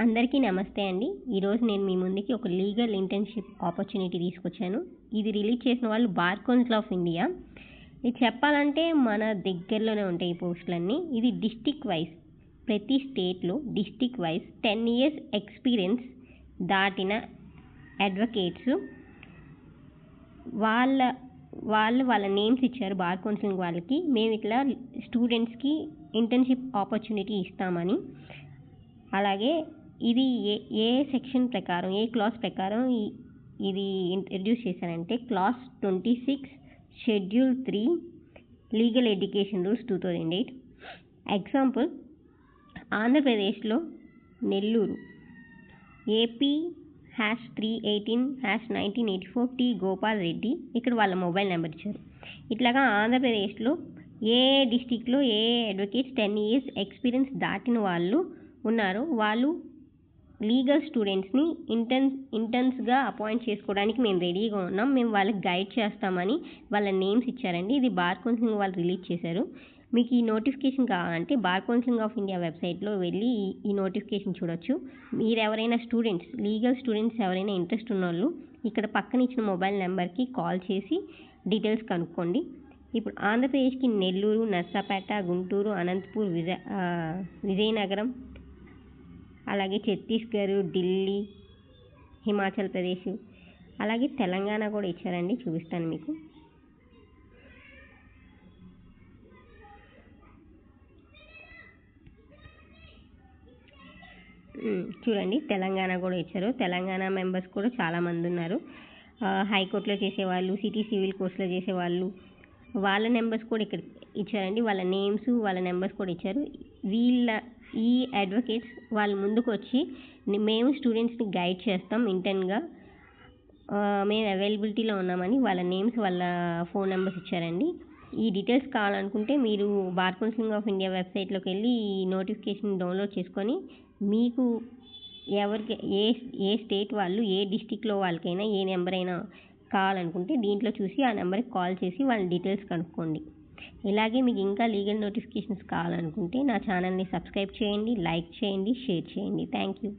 అందరికీ నమస్తే అండి. ఈరోజు నేను మీ ముందుకి ఒక లీగల్ ఇంటర్న్‌షిప్ ఆపర్చునిటీ తీసుకొచ్చాను. ఇది రిలీజ్ చేసిన వాళ్ళు బార్ కౌన్సిల్ ఆఫ్ ఇండియా. ఇది చెప్పాలంటే మన దగ్గరలోనే ఉంటాయి ఈ పోస్టులన్నీ. ఇది డిస్ట్రిక్ట్ వైస్, ప్రతి స్టేట్లో డిస్ట్రిక్ట్ వైస్ 10 years ఎక్స్పీరియన్స్ దాటిన అడ్వకేట్స్ వాళ్ళ నేమ్స్ ఇచ్చారు బార్ కౌన్సిలింగ్ వాళ్ళకి. మేము ఇట్లా స్టూడెంట్స్కి ఇంటర్న్‌షిప్ ఆపర్చునిటీ ఇస్తామని. అలాగే ఇది ఏ సెక్షన్ ప్రకారం, ఏ క్లాస్ ప్రకారం ఇది ఇంట్రడ్యూస్ చేశారంటే class 26 schedule 3 legal education rules 2008. Example, ఆంధ్రప్రదేశ్లో నెల్లూరు ఏపీ #318/1984 టి గోపాల్ రెడ్డి, ఇక్కడ వాళ్ళ మొబైల్ నెంబర్ ఇచ్చారు. ఇట్లాగా ఆంధ్రప్రదేశ్లో ఏ డిస్టిక్లో ఏ అడ్వకేట్స్ 10 years ఎక్స్పీరియన్స్ దాటిన వాళ్ళు ఉన్నారు, వాళ్ళు లీగల్ స్టూడెంట్స్ని ఇంటర్న్స్గా అపాయింట్ చేసుకోవడానికి మేము రెడీగా ఉన్నాం, మేము వాళ్ళకి గైడ్ చేస్తామని వాళ్ళ నేమ్స్ ఇచ్చారండి. ఇది బార్ కౌన్సిలింగ్ వాళ్ళు రిలీజ్ చేశారు. మీకు ఈ నోటిఫికేషన్ కావాలంటే బార్ కౌన్సిలింగ్ ఆఫ్ ఇండియా వెబ్సైట్లో వెళ్ళి ఈ నోటిఫికేషన్ చూడొచ్చు. మీరు ఎవరైనా లీగల్ స్టూడెంట్స్ ఎవరైనా ఇంట్రెస్ట్ ఉన్నోళ్ళు ఇక్కడ పక్కన ఇచ్చిన మొబైల్ నెంబర్కి కాల్ చేసి డీటెయిల్స్ కనుక్కోండి. ఇప్పుడు ఆంధ్రప్రదేశ్కి నెల్లూరు, నర్సాపేట, గుంటూరు, అనంతపూర్, విజయనగరం, అలాగే ఛత్తీస్గఢ్, ఢిల్లీ, హిమాచల్ ప్రదేశ్, అలాగే తెలంగాణ కూడా ఇచ్చారండి. చూపిస్తాను మీకు. చూడండి, తెలంగాణ కూడా ఇచ్చారు. తెలంగాణ మెంబర్స్ కూడా చాలామంది ఉన్నారు. హైకోర్టులో చేసేవాళ్ళు, సిటీ సివిల్ కోర్సులో చేసేవాళ్ళు, వాళ్ళ నెంబర్స్ కూడా ఇక్కడ ఇచ్చారండి. వాళ్ళ నేమ్స్, వాళ్ళ నెంబర్స్ కూడా ఇచ్చారు. ఈ అడ్వకేట్స్ వాళ్ళు ముందుకు వచ్చి మేము స్టూడెంట్స్ని గైడ్ చేస్తాం ఇంటర్న్గా, మేము అవైలబిలిటీలో ఉన్నామని వాళ్ళ నేమ్స్, వాళ్ళ ఫోన్ నెంబర్స్ ఇచ్చారండి. ఈ డీటెయిల్స్ కావాలనుకుంటే మీరు బార్ కౌన్సిలింగ్ ఆఫ్ ఇండియా వెబ్సైట్లోకి వెళ్ళి ఈ నోటిఫికేషన్ డౌన్లోడ్ చేసుకొని మీకు ఎవరికి ఏ స్టేట్ వాళ్ళు, ఏ డిస్టిక్లో వాళ్ళకైనా ఏ నెంబర్ అయినా కావాలనుకుంటే దీంట్లో చూసి ఆ నెంబర్కి కాల్ చేసి వాళ్ళ డీటెయిల్స్ కనుక్కోండి. ఇలాగే మీకు ఇంకా లీగల్ నోటిఫికేషన్స్ కావాలనుకుంటే నా ఛానల్ని సబ్స్క్రైబ్ చేయండి, లైక్ చేయండి, షేర్ చేయండి. Thank you.